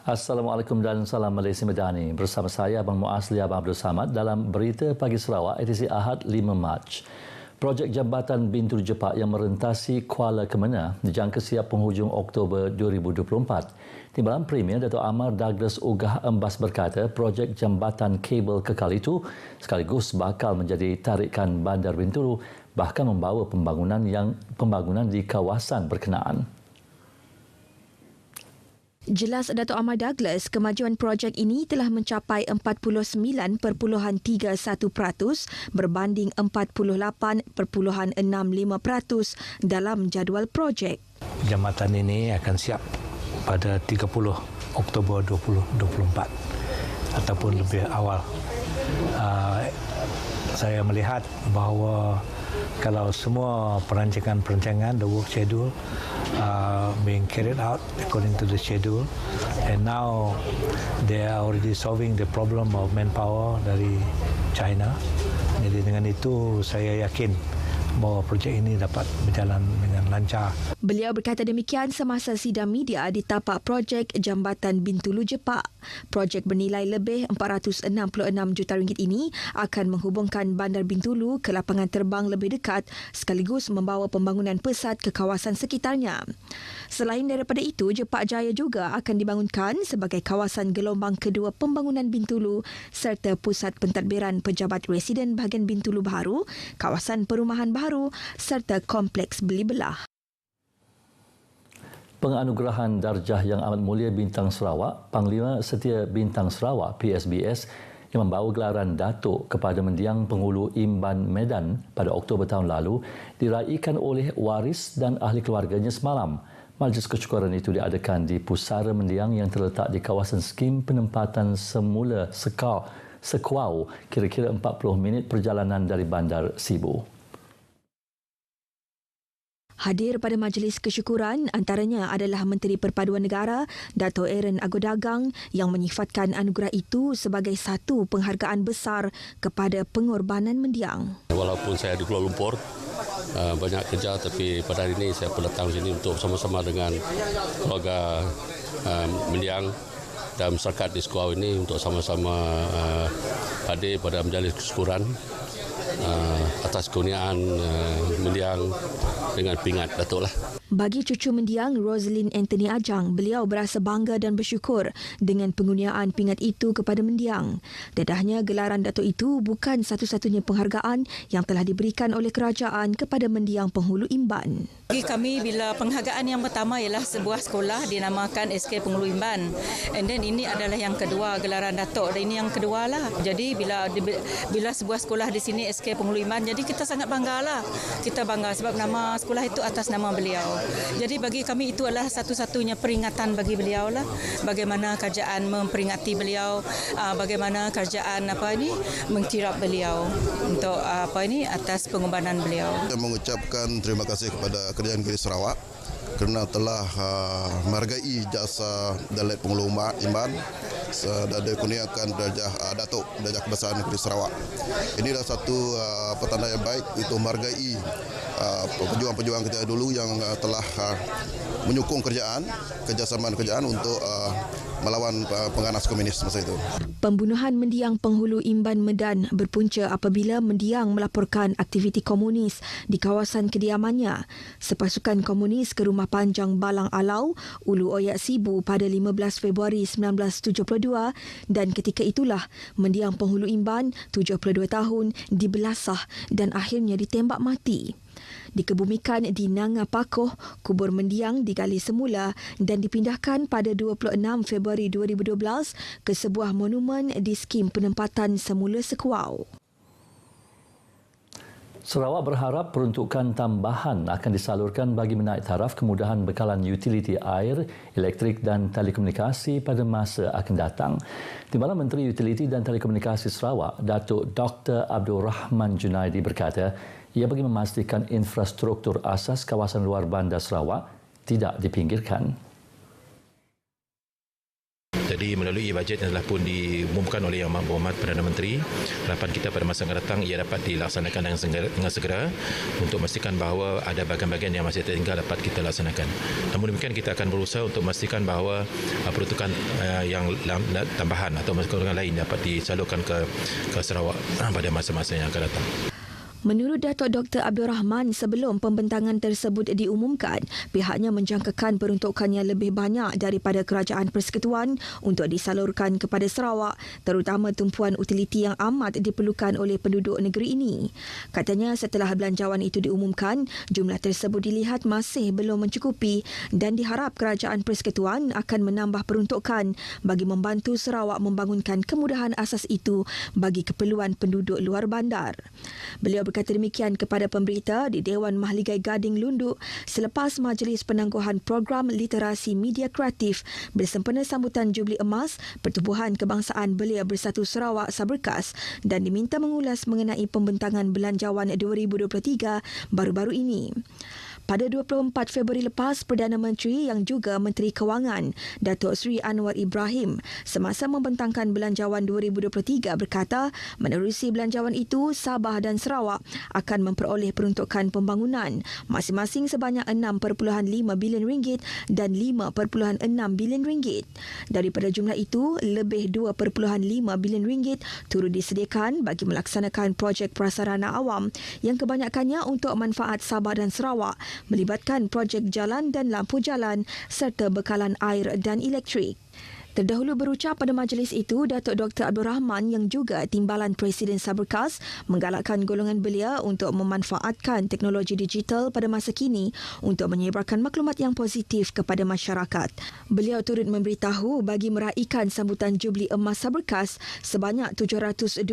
Assalamualaikum dan salam Malaysia Medani. Bersama saya Abang Muasli Abang Abdul Samad dalam Berita Pagi Sarawak edisi Ahad 5 Mac. Projek Jambatan Bintulu Jepak yang merentasi Kuala Kemenah dijangka siap penghujung Oktober 2024. Timbalan Premier Dato' Amar Douglas Ugah Embas berkata projek jambatan kabel kekal itu sekaligus bakal menjadi tarikan Bandar Bintulu, bahkan membawa pembangunan di kawasan berkenaan. Jelas Dato' Amar Douglas, kemajuan projek ini telah mencapai 49.31% berbanding 48.65% dalam jadual projek. Jambatan ini akan siap pada 30 Oktober 2024 ataupun lebih awal. Saya melihat bahawa kalau semua perancangan, the work schedule being carried out according to the schedule, and now they are already solving the problem of manpower dari China. Jadi dengan itu saya yakin bahawa projek ini dapat berjalan dengan lancar. Beliau berkata demikian semasa sidang media di tapak projek Jambatan Bintulu Jepak. Projek bernilai lebih RM466 juta ini akan menghubungkan Bandar Bintulu ke lapangan terbang lebih dekat sekaligus membawa pembangunan pesat ke kawasan sekitarnya. Selain daripada itu, Jepak Jaya juga akan dibangunkan sebagai kawasan gelombang kedua pembangunan Bintulu serta pusat pentadbiran pejabat residen bahagian Bintulu baru, kawasan perumahan baru serta kompleks beli belah. Penganugerahan Darjah Yang Amat Mulia Bintang Sarawak, Panglima Setia Bintang Sarawak PSBS yang membawa gelaran Datuk kepada mendiang penghulu Imban Medan pada Oktober tahun lalu diraikan oleh waris dan ahli keluarganya semalam. Majlis kesyukuran itu diadakan di pusara mendiang yang terletak di kawasan skim penempatan semula Sekwau, kira-kira 40 minit perjalanan dari Bandar Sibu. Hadir pada majlis kesyukuran antaranya adalah Menteri Perpaduan Negara Dato' Aaron Agodagang yang menyifatkan anugerah itu sebagai satu penghargaan besar kepada pengorbanan mendiang. Walaupun saya di Kuala Lumpur banyak kerja, tapi pada hari ini saya datang sini untuk sama-sama dengan keluarga mendiang dan masyarakat di Sekwau ini untuk sama-sama hadir pada majlis kesyukuran atas kurniaan mendiang dengan pingat Datuk lah. Bagi cucu mendiang Roslyn Anthony Ajang, beliau berasa bangga dan bersyukur dengan pengurniaan pingat itu kepada mendiang. Dedahnya gelaran Datuk itu bukan satu-satunya penghargaan yang telah diberikan oleh kerajaan kepada mendiang penghulu Imban. Bagi kami, bila penghargaan yang pertama ialah sebuah sekolah dinamakan SK Penghulu Imban. And then ini adalah yang kedua, gelaran Datuk. Dan ini yang kedua lah. Jadi bila sebuah sekolah di sini SK Penghulu Imban, jadi kita sangat bangga lah. Kita bangga sebab nama sekolah itu atas nama beliau. Jadi bagi kami itu adalah satu-satunya peringatan bagi beliau lah. Bagaimana kerajaan memperingati beliau, bagaimana kerajaan mengkirap beliau untuk atas pengorbanan beliau. Saya mengucapkan terima kasih kepada Kerajaan Negeri Sarawak kerana telah menghargai jasa Dalit Penghulu Imban dan dikurniakan Datuk Darjah Kebangsaan Negeri Sarawak. Ini adalah satu petanda yang baik untuk menghargai pejuang-pejuang kita dulu yang telah menyokong kerjasama kerajaan untuk melawan pengganas komunis masa itu. Pembunuhan mendiang penghulu Imban Medan berpunca apabila mendiang melaporkan aktiviti komunis di kawasan kediamannya. Sepasukan komunis ke Rumah Panjang Balang Alau, Ulu Oyak Sibu pada 15 Februari 1972 dan ketika itulah mendiang penghulu Imban 72 tahun dibelasah dan akhirnya ditembak mati. Dikebumikan di Nanga Pakoh, kubur mendiang digali semula dan dipindahkan pada 26 Februari 2012 ke sebuah monumen di skim penempatan semula Sekwau. Sarawak berharap peruntukan tambahan akan disalurkan bagi menaik taraf kemudahan bekalan utiliti air, elektrik dan telekomunikasi pada masa akan datang. Timbalan Menteri Utiliti dan Telekomunikasi Sarawak, Datuk Dr. Abdul Rahman Junaidi berkata, ia bagi memastikan infrastruktur asas kawasan luar bandar Sarawak tidak dipinggirkan. Jadi melalui bajet yang telah pun diumumkan oleh Yang Berhormat Perdana Menteri, harapan kita pada masa akan datang ia dapat dilaksanakan dengan segera untuk memastikan bahawa ada bahagian-bahagian yang masih tertinggal dapat kita laksanakan. Namun demikian kita akan berusaha untuk memastikan bahawa peruntukan yang tambahan atau peruntukan lain dapat disalurkan ke Sarawak pada masa-masa yang akan datang. Menurut Datuk Dr. Abdul Rahman, sebelum pembentangan tersebut diumumkan, pihaknya menjangkakan peruntukan yang lebih banyak daripada Kerajaan Persekutuan untuk disalurkan kepada Sarawak, terutama tumpuan utiliti yang amat diperlukan oleh penduduk negeri ini. Katanya setelah belanjawan itu diumumkan, jumlah tersebut dilihat masih belum mencukupi dan diharap Kerajaan Persekutuan akan menambah peruntukan bagi membantu Sarawak membangunkan kemudahan asas itu bagi keperluan penduduk luar bandar. Beliau berkata demikian kepada pemberita di Dewan Mahligai Gading Lundu selepas Majlis Penangguhan Program Literasi Media Kreatif bersempena sambutan Jubli Emas Pertubuhan Kebangsaan Belia Bersatu Sarawak Saberkas dan diminta mengulas mengenai pembentangan belanjawan 2023 baru-baru ini. Pada 24 Februari lepas, Perdana Menteri yang juga Menteri Kewangan, Datuk Seri Anwar Ibrahim, semasa membentangkan belanjawan 2023 berkata, menerusi belanjawan itu, Sabah dan Sarawak akan memperoleh peruntukan pembangunan masing-masing sebanyak RM6.5 bilion dan RM5.6 bilion. Daripada jumlah itu, lebih RM2.5 bilion turut disediakan bagi melaksanakan projek prasarana awam yang kebanyakannya untuk manfaat Sabah dan Sarawak, melibatkan projek jalan dan lampu jalan serta bekalan air dan elektrik. Terdahulu berucap pada majlis itu, Datuk Dr. Abdul Rahman yang juga Timbalan Presiden Saberkas menggalakkan golongan belia untuk memanfaatkan teknologi digital pada masa kini untuk menyebarkan maklumat yang positif kepada masyarakat. Beliau turut memberitahu bagi meraikan sambutan Jubli Emas Saberkas, sebanyak 727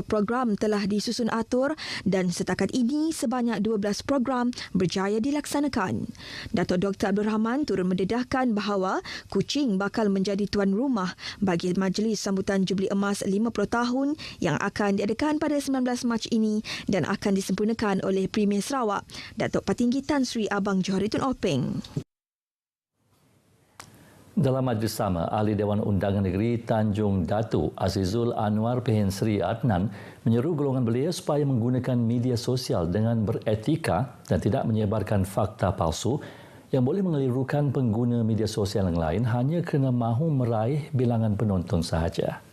program telah disusun atur dan setakat ini sebanyak 12 program berjaya dilaksanakan. Datuk Dr. Abdul Rahman turut mendedahkan bahawa Kuching bakal menjadi tuan rumah bagi majlis sambutan Jubli Emas 50 tahun yang akan diadakan pada 19 Mac ini dan akan disempurnakan oleh Premier Sarawak, Datuk Patinggi Tan Sri Abang Johariddin Openg. Dalam majlis sama, Ahli Dewan Undangan Negeri Tanjung Datu Azizul Anwar Pehen Sri Adnan menyeru golongan belia supaya menggunakan media sosial dengan beretika dan tidak menyebarkan fakta palsu yang boleh mengelirukan pengguna media sosial yang lain hanya kerana mahu meraih bilangan penonton sahaja.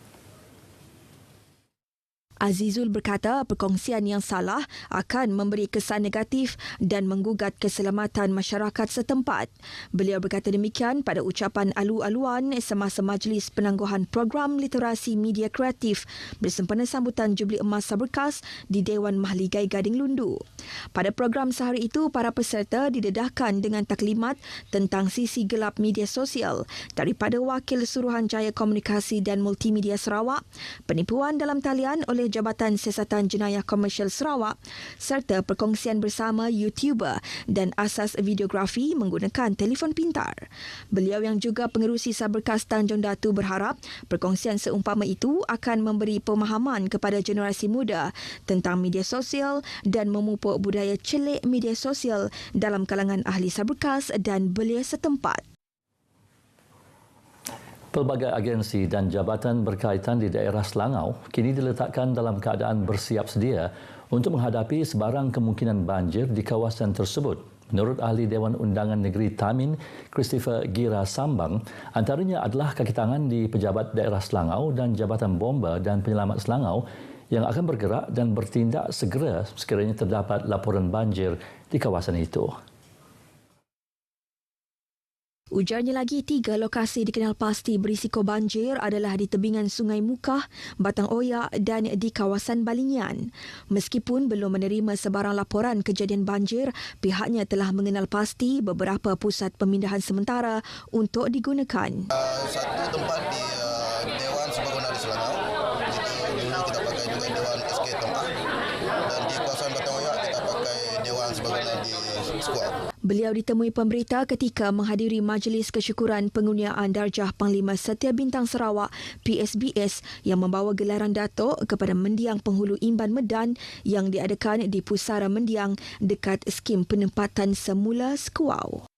Azizul berkata perkongsian yang salah akan memberi kesan negatif dan menggugat keselamatan masyarakat setempat. Beliau berkata demikian pada ucapan alu-aluan semasa Majlis Penangguhan Program Literasi Media Kreatif bersempena sambutan Jubli Emas Saberkas di Dewan Mahligai Gading Lundu. Pada program sehari itu, para peserta didedahkan dengan taklimat tentang sisi gelap media sosial daripada Wakil Suruhanjaya Komunikasi dan Multimedia Sarawak, penipuan dalam talian oleh Jabatan Siasatan Jenayah Komersial Sarawak serta perkongsian bersama YouTuber dan asas videografi menggunakan telefon pintar. Beliau yang juga pengerusi Saberkas Tanjung Datu berharap perkongsian seumpama itu akan memberi pemahaman kepada generasi muda tentang media sosial dan memupuk budaya celik media sosial dalam kalangan ahli Saberkas dan belia setempat. Pelbagai agensi dan jabatan berkaitan di daerah Selangau kini diletakkan dalam keadaan bersiap sedia untuk menghadapi sebarang kemungkinan banjir di kawasan tersebut. Menurut Ahli Dewan Undangan Negeri Tamin, Christopher Gira Sambang, antaranya adalah kaki tangan di Pejabat Daerah Selangau dan Jabatan Bomba dan Penyelamat Selangau yang akan bergerak dan bertindak segera sekiranya terdapat laporan banjir di kawasan itu. Ujarnya lagi, 3 lokasi dikenal pasti berisiko banjir adalah di tebingan Sungai Mukah, Batang Oyak dan di kawasan Balingian. Meskipun belum menerima sebarang laporan kejadian banjir, pihaknya telah mengenal pasti beberapa pusat pemindahan sementara untuk digunakan. Satu tempat di Dewan Serbaguna di Selangau, itu dulu kita pakai juga Dewan SK Tengah, dan di kawasan Batang Oyak kita pakai Dewan Serbaguna di Skuad. Beliau ditemui pemberita ketika menghadiri Majlis Kesyukuran Pengurniaan Darjah Panglima Setia Bintang Sarawak PSBS yang membawa gelaran Datuk kepada mendiang penghulu Imban Medan yang diadakan di Pusara Mendiang dekat skim penempatan semula Skuau.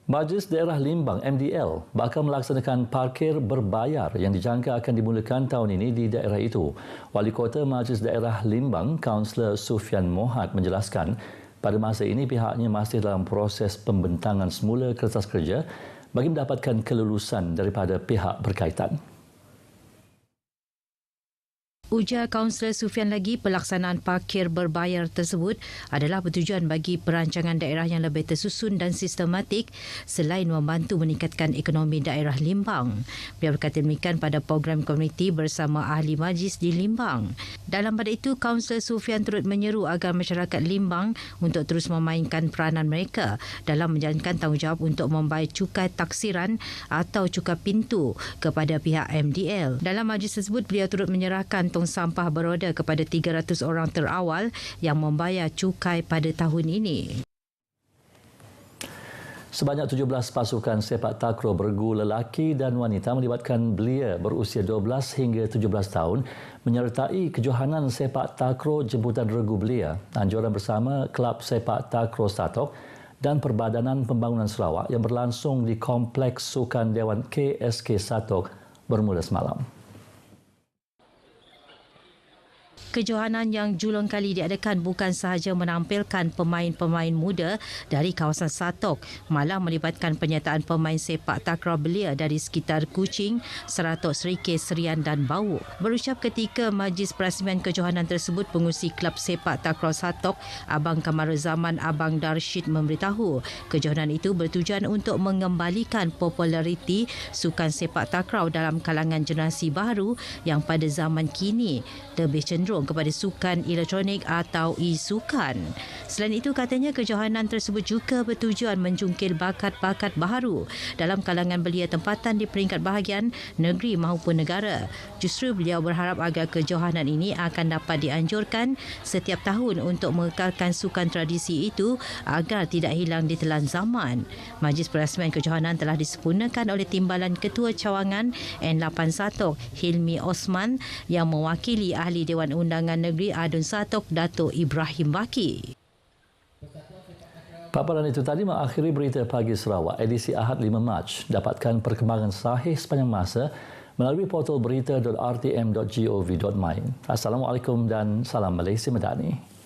Majlis Daerah Limbang MDL bakal melaksanakan parkir berbayar yang dijangka akan dimulakan tahun ini di daerah itu. Wali Kota Majlis Daerah Limbang, Kaunselor Sufian Mohad menjelaskan pada masa ini pihaknya masih dalam proses pembentangan semula kertas kerja bagi mendapatkan kelulusan daripada pihak berkaitan. Ujar Kaunselor Sufian lagi, pelaksanaan parkir berbayar tersebut adalah bertujuan bagi perancangan daerah yang lebih tersusun dan sistematik selain membantu meningkatkan ekonomi daerah Limbang. Beliau berkata demikian pada program komuniti bersama ahli majlis di Limbang. Dalam pada itu, Kaunselor Sufian turut menyeru agar masyarakat Limbang untuk terus memainkan peranan mereka dalam menjalankan tanggungjawab untuk membayar cukai taksiran atau cukai pintu kepada pihak MDL. Dalam majlis tersebut, beliau turut menyerahkan tong sampah beroda kepada 300 orang terawal yang membayar cukai pada tahun ini. Sebanyak 17 pasukan sepak takraw bergu lelaki dan wanita melibatkan belia berusia 12 hingga 17 tahun menyertai kejohanan sepak takraw jemputan regu belia anjuran bersama Kelab Sepak Takraw Satok dan Perbadanan Pembangunan Sarawak yang berlangsung di Kompleks Sukan Dewan KSK Satok bermula semalam. Kejohanan yang julung kali diadakan bukan sahaja menampilkan pemain-pemain muda dari kawasan Satok, malah melibatkan penyertaan pemain sepak takraw belia dari sekitar Kuching, Seratok, Serikis, Serian dan Bawuk. Berucap ketika majlis perasmian kejohanan tersebut, pengurusi Kelab Sepak Takraw Satok, Abang Kamaruzaman Abang Darshid memberitahu kejohanan itu bertujuan untuk mengembalikan populariti sukan sepak takraw dalam kalangan generasi baru yang pada zaman kini lebih cenderung kepada sukan elektronik atau e-sukan. Selain itu, katanya kejohanan tersebut juga bertujuan menjungkil bakat-bakat baharu dalam kalangan belia tempatan di peringkat bahagian negeri maupun negara. Justru beliau berharap agar kejohanan ini akan dapat dianjurkan setiap tahun untuk mengekalkan sukan tradisi itu agar tidak hilang di telan zaman. Majlis perasmian kejohanan telah disempurnakan oleh Timbalan Ketua Cawangan N8 Satok, Hilmi Osman, yang mewakili Ahli Dewan Undangan Negeri Adun Satok, Datuk Ibrahim Baki. Paparan itu tadi mengakhiri Berita Pagi Sarawak edisi Ahad 5 Mac. Dapatkan perkembangan sahih sepanjang masa melalui portal berita.rtm.gov.my. Assalamualaikum dan salam Malaysia Madani.